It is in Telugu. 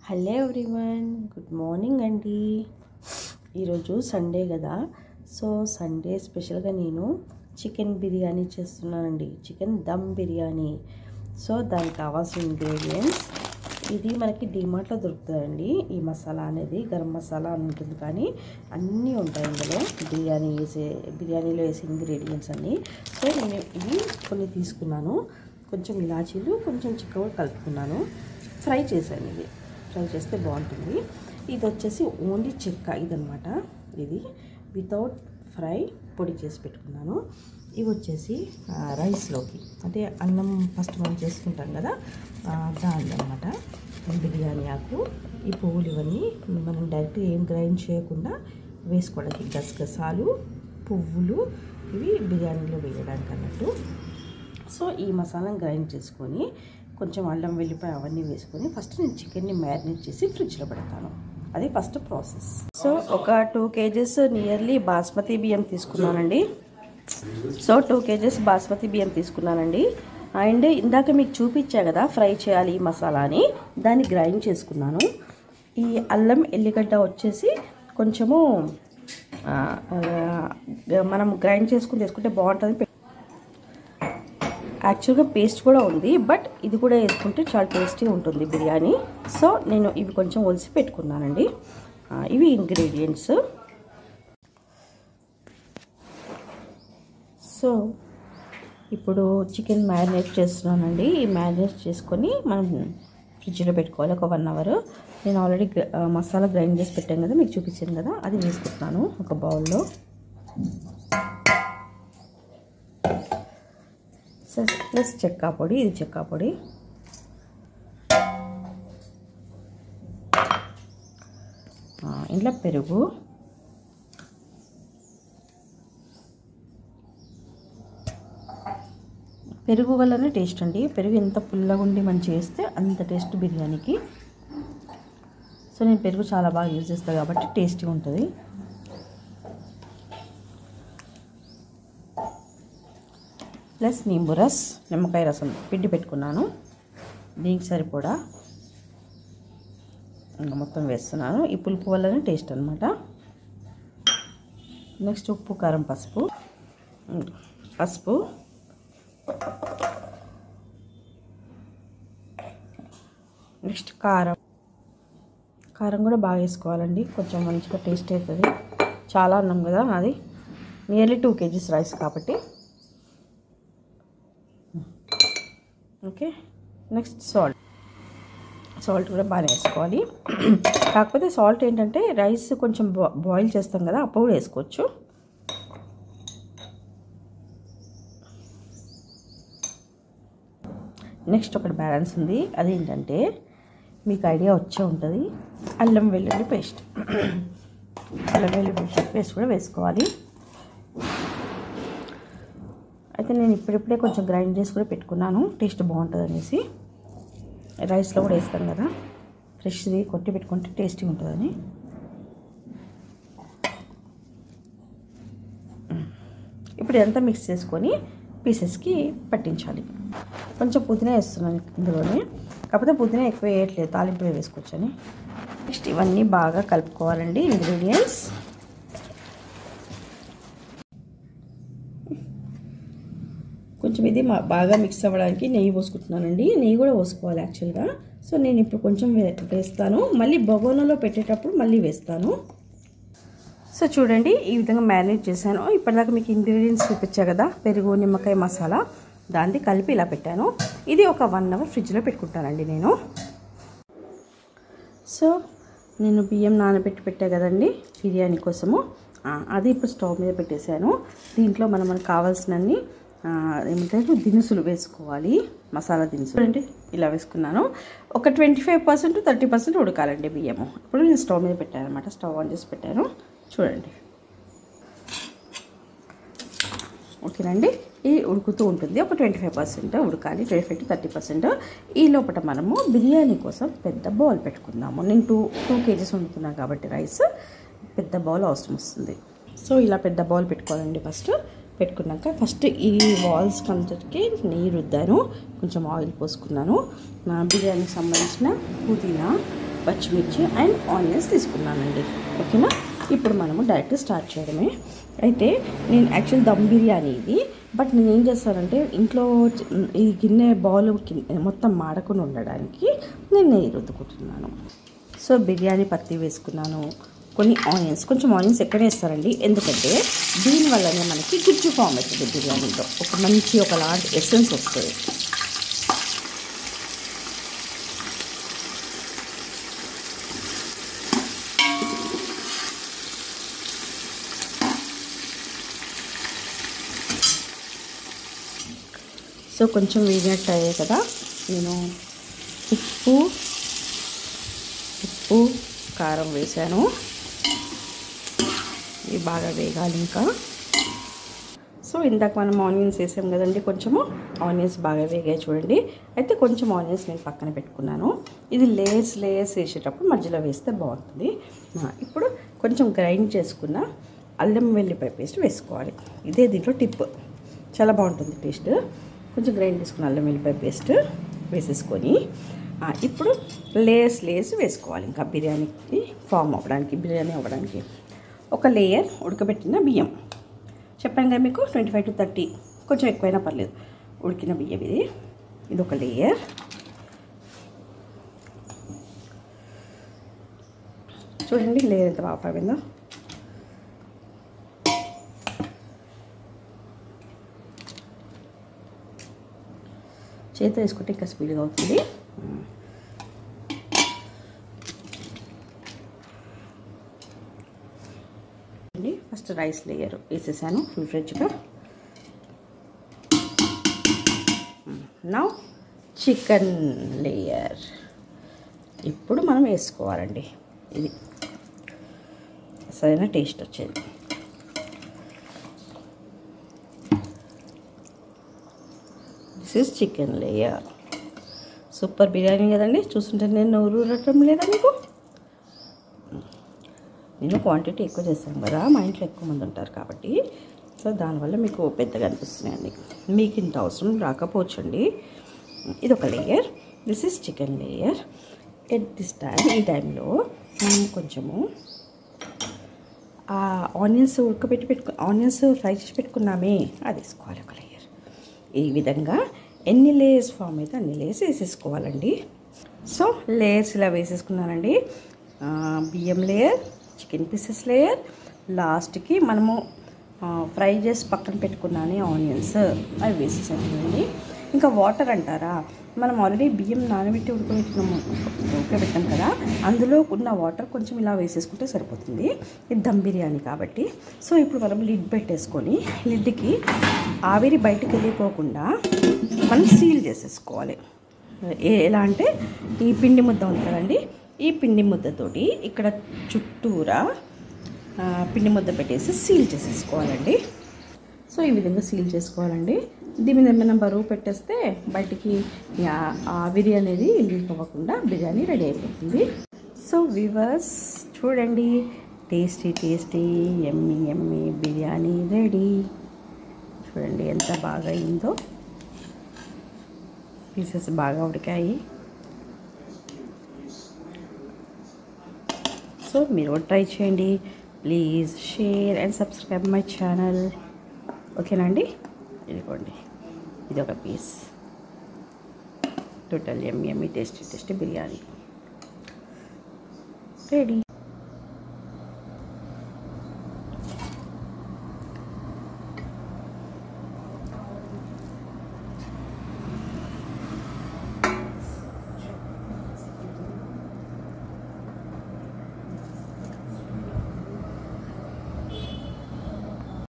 హలో ఎవ్రీవన్, గుడ్ మార్నింగ్ అండి. ఈరోజు సండే కదా, సో సండే స్పెషల్గా నేను చికెన్ బిర్యానీ చేస్తున్నానండి. చికెన్ దమ్ బిర్యానీ. సో దానికి కావాల్సిన ఇంగ్రీడియంట్స్ ఇది మనకి డిమార్ట్లో దొరుకుతుందండి. ఈ మసాలా అనేది గరం మసాలా అని ఉంటుంది, కానీ అన్నీ ఉంటాయి ఇందులో. బిర్యానీలో వేసే ఇంగ్రీడియంట్స్ అన్నీ. సో నేను ఇవి కొన్ని తీసుకున్నాను. కొంచెం ఇలాచీలు, కొంచెం చిక్కగా కలుపుకున్నాను. ఫ్రై చేశాను. ఇది ఫ్రై చేస్తే బాగుంటుంది. ఇది వచ్చేసి ఓన్లీ చెక్క ఇదనమాట. ఇది వితౌట్ ఫ్రై పొడి చేసి పెట్టుకున్నాను. ఇవి వచ్చేసి రైస్లోకి, అంటే అన్నం ఫస్ట్ మనం చేసుకుంటాం కదా, దాని అనమాట. బిర్యానీ ఆకు, ఈ పువ్వులు ఇవన్నీ మనం డైరెక్ట్ ఏం గ్రైండ్ చేయకుండా వేసుకోవడానికి, గసగసాలు, పువ్వులు, ఇవి బిర్యానీలో వేయడానికి అన్నట్టు. సో ఈ మసాలాను గ్రైండ్ చేసుకొని కొంచెం అల్లం వెల్లిపాయ అవన్నీ వేసుకొని ఫస్ట్ నేను చికెన్ని మ్యారినేట్ చేసి ఫ్రిడ్జ్లో పెడతాను. అది ఫస్ట్ ప్రాసెస్. సో ఒక 2 kgs నియర్లీ బాస్మతి బియ్యం తీసుకున్నానండి. అండ్ ఇందాక మీకు చూపించా కదా ఫ్రై చేయాలి ఈ మసాలాని, దాన్ని గ్రైండ్ చేసుకున్నాను. ఈ అల్లం ఎల్లిగడ్డ వచ్చేసి కొంచెము మనం గ్రైండ్ తీసుకుంటే బాగుంటుంది. యాక్చువల్గా పేస్ట్ కూడా ఉంది, బట్ ఇది కూడా వేసుకుంటే చాలా టేస్టీగా ఉంటుంది బిర్యానీ. సో నేను ఇవి కొంచెం ఒలిసి పెట్టుకున్నానండి. ఇవి ఇంగ్రీడియంట్స్. సో ఇప్పుడు చికెన్ మ్యారినేట్ చేస్తున్నానండి. ఈ మ్యారినేట్ చేసుకొని మనం ఫ్రిడ్జ్లో పెట్టుకోవాలి ఒక 1 hour. నేను ఆల్రెడీ మసాలా గ్రైండ్ చేసి పెట్టాను కదా, మీకు చూపించాను కదా, అది వేసుకుంటున్నాను ఒక బౌల్లో. ప్లస్ చెక్క పొడి, ఇది చెక్క పొడి. ఇంట్లో పెరుగు, పెరుగు వల్లనే టేస్ట్ అండి. పెరుగు ఎంత పుల్లగా ఉండి మనం చేస్తే అంత టేస్ట్ బిర్యానీకి. సో నేను పెరుగు చాలా బాగా యూజ్ చేస్తాను కాబట్టి టేస్టీ ఉంటుంది. ప్లస్ నిమ్మకాయ రసం పిండి పెట్టుకున్నాను. దీనికి సరిపడా ఇంకా మొత్తం వేస్తున్నాను. ఈ పులుపు వల్లనే టేస్ట్ అనమాట. నెక్స్ట్ ఉప్పు, కారం, పసుపు. నెక్స్ట్ కారం కూడా బాగా వేసుకోవాలండి, కొంచెం మంచిగా టేస్ట్ అవుతుంది. చాలా అన్నం కదా అది, నియర్లీ 2 kgs రైస్ కాబట్టి. ఓకే, నెక్స్ట్ సాల్ట్ కూడా బాగా వేసుకోవాలి. కాకపోతే సాల్ట్ ఏంటంటే రైస్ కొంచెం బాయిల్ చేస్తాం కదా, అప్పుడు వేసుకోవచ్చు. నెక్స్ట్ ఒకటి బ్యాలెన్స్ ఉంది, అదేంటంటే మీకు ఐడియా వచ్చే ఉంటుంది, అల్లం వెల్లుల్లి పేస్ట్ కూడా వేసుకోవాలి. అయితే నేను ఇప్పుడిప్పుడే కొంచెం గ్రైండ్ చేసి కూడా పెట్టుకున్నాను, టేస్ట్ బాగుంటుంది అనేసి. రైస్లో కూడా వేస్తాను కదా, ఫ్రెష్ది కొట్టి పెట్టుకుంటే టేస్టీ ఉంటుందని. ఇప్పుడు ఇదంతా మిక్స్ చేసుకొని పీసెస్కి పట్టించాలి. కొంచెం పుదీనా వేస్తున్నాను ఇందులోనే, కాకపోతే పుదీనా ఎక్కువ వేయట్లేదు, తాలింపు వేసుకోవచ్చని. నెక్స్ట్ ఇవన్నీ బాగా కలుపుకోవాలండి ఇంగ్రీడియంట్స్. కొంచెం ఇది బాగా మిక్స్ అవ్వడానికి నెయ్యి పోసుకుంటున్నానండి. నెయ్యి కూడా పోసుకోవాలి యాక్చువల్గా. సో నేను ఇప్పుడు కొంచెం వేస్తాను, మళ్ళీ బగోనాలో పెట్టేటప్పుడు మళ్ళీ వేస్తాను. సో చూడండి, ఈ విధంగా మ్యారినేట్ చేశాను. ఇప్పటిదాకా మీకు ఇంగ్రీడియంట్స్ చూపించా కదా, పెరుగు, నిమ్మకాయ, మసాలా, దాన్ని కలిపి ఇలా పెట్టాను. ఇది ఒక 1 hour ఫ్రిడ్జ్లో పెట్టుకుంటానండి నేను. సో నేను బియ్యం నానబెట్టి పెట్టా కదండి బిర్యానీ కోసము, అది ఇప్పుడు స్టవ్ మీద పెట్టేశాను. దీంట్లో మనకు కావాల్సినన్ని ఏమంటారు దినుసులు వేసుకోవాలి, మసాలా దినుసులు అంటే ఇలా వేసుకున్నాను. ఒక 25% 30% ఉడకాలండి బియ్యము. ఇప్పుడు నేను స్టవ్ మీద పెట్టాను అనమాట, స్టవ్ ఆన్ చేసి పెట్టాను. చూడండి, ఓకేనండి. ఇది ఉడుకుతూ ఉంటుంది, ఒక 25% ఉడకాలి, 25 to 30%. ఈ లోపల మనము బిర్యానీ కోసం పెద్ద బౌల్ పెట్టుకుందాము. నేను 2 kgs వండుతున్నాను కాబట్టి రైస్ పెద్ద బౌల్ అవసరం వస్తుంది. సో ఇలా పెద్ద బౌల్ పెట్టుకోవాలండి. ఫస్ట్ ఈ వాల్స్ కంతటికి నెయ్యి రుద్దాను, కొంచెం ఆయిల్ పోసుకున్నాను. బిర్యానీకి సంబంధించిన పుదీనా, పచ్చిమిర్చి అండ్ ఆనియన్స్ తీసుకున్నానండి. ఓకేనా, ఇప్పుడు మనము డైరెక్ట్ స్టార్ట్ చేయడమే. అయితే నేను యాక్చువల్ దమ్ బిర్యానీ ఇది, బట్ నేను ఏం చేస్తానంటే ఇంట్లో ఈ గిన్నె బౌల్ మొత్తం మాడకుండా ఉండడానికి నేను నెయ్యి రుద్దుకుంటున్నాను. సో బిర్యానీ పత్తి వేసుకున్నాను, కొన్ని ఆనియన్స్, కొంచెం ఆనియన్స్ ఎక్కడే వేస్తారండి, ఎందుకంటే దీనివల్లనే మనకి గుజ్జు ఫామ్ అవుతుంది బిర్యానీలో, ఒకలాంటి ఎసెన్స్ వస్తుంది. సో కొంచెం వేగినట్టు అయ్యాయి కదా, నేను ఉప్పు కారం వేసాను. ఇవి బాగా వేగాలి ఇంకా. సో ఇందాక మనం ఆనియన్స్ వేసాం కదండి, కొంచెము ఆనియన్స్ బాగా వేగాయి చూడండి. అయితే కొంచెం ఆనియన్స్ నేను పక్కన పెట్టుకున్నాను. ఇది లేయర్స్ వేసేటప్పుడు మధ్యలో వేస్తే బాగుంటుంది. ఇప్పుడు కొంచెం గ్రైండ్ చేసుకున్న అల్లం వెల్లిపాయ పేస్ట్ వేసుకోవాలి. ఇదే దీంట్లో టిప్, చాలా బాగుంటుంది టేస్ట్. కొంచెం గ్రైండ్ చేసుకున్న అల్లం వెల్లిపాయ పేస్ట్ వేసేసుకొని ఇప్పుడు లేయర్స్ వేసుకోవాలి. ఇంకా బిర్యానీకి ఫామ్ అవ్వడానికి, బిర్యానీ అవ్వడానికి. ఒక లేయర్ ఉడకబెట్టిన బియ్యం, చెప్పాను కదా మీకు 25 to 30, కొంచెం ఎక్కువైనా పర్లేదు, ఉడికిన బియ్యం ఇది ఒక లేయర్. చూడండి లేయర్ ఎంత బాగా పడిందో. చేతితో వేసుకుంటే ఇంకా స్పీడ్గా అవుతుంది. ఫస్ట్ రైస్ లేయర్ వేసేసాను ఫుల్ ఫ్రెష్గా. నౌ చికెన్ లేయర్ ఇప్పుడు మనం వేసుకోవాలండి. ఇది సరైన టేస్ట్ వచ్చేది. This is chicken layer. Super biryani కదండి, చూస్తుంటే నేను నోరు ఊరటం లేదా మీకు? నేను క్వాంటిటీ ఎక్కువ చేస్తాను కదా, మా ఇంట్లో ఎక్కువ మంది ఉంటారు కాబట్టి, సో దానివల్ల మీకు పెద్దగా అనిపిస్తున్నాయండి. మీకు ఇంత అవసరం రాకపోవచ్చు అండి. ఇది ఒక layer. This is chicken layer. At this time, ఈ టైంలో మనం కొంచెము ఆనియన్స్ ఆనియన్స్ ఫ్రై చేసి పెట్టుకున్నామే, అది వేసుకోవాలి ఒక లేయర్. ఈ విధంగా ఎన్ని లేయర్స్ ఫామ్ అయితే అన్ని లేయర్స్ వేసేసుకోవాలండి. సో లేయర్స్ ఇలా వేసేసుకున్నానండి. బియ్యం లేయర్, చికెన్ పీసెస్ లేయర్, లాస్ట్కి మనము ఫ్రై చేసి పక్కన పెట్టుకున్నానే ఆనియన్స్, అవి వేసేసానండి. ఇంకా వాటర్ అంటారా, మనం ఆల్రెడీ బియ్యం నానబెట్టి ఉడకబెట్టాం కదా, అందులో ఉన్న వాటర్ కొంచెం ఇలా వేసేసుకుంటే సరిపోతుంది. ఇది దమ్ బిర్యానీ కాబట్టి. సో ఇప్పుడు మనం లిడ్ పెట్టేసుకొని, లిడ్కి ఆవిరి బయటకు వెళ్ళిపోకుండా మనం సీల్ చేసేసుకోవాలి. ఎలా అంటే ఈ పిండి ముద్ద ఉంది కదండి, ఈ పిండి ముద్దతోటి ఇక్కడ చుట్టూరా పిండి ముద్ద పెట్టేసి సీల్ చేసేసుకోవాలండి. సో ఈ విధంగా సీల్ చేసుకోవాలండి. దీని మీద ఏమైనా బరువు పెట్టేస్తే బయటికి ఆవిరి అనేది లీక్ అవ్వకుండా బిర్యానీ రెడీ అయిపోతుంది. సో వ్యూవర్స్ చూడండి, టేస్టీ యమ్మీ బిర్యానీ రెడీ. చూడండి ఎంత బాగా అయిందో, పీసెస్ బాగా ఉడికాయి. సో మీరు ట్రై చేయండి. Please share and subscribe my channel. ఓకేనా అండి? ఇదిగోండి, ఇది ఒక piece. Total yummy tasty biryani ready.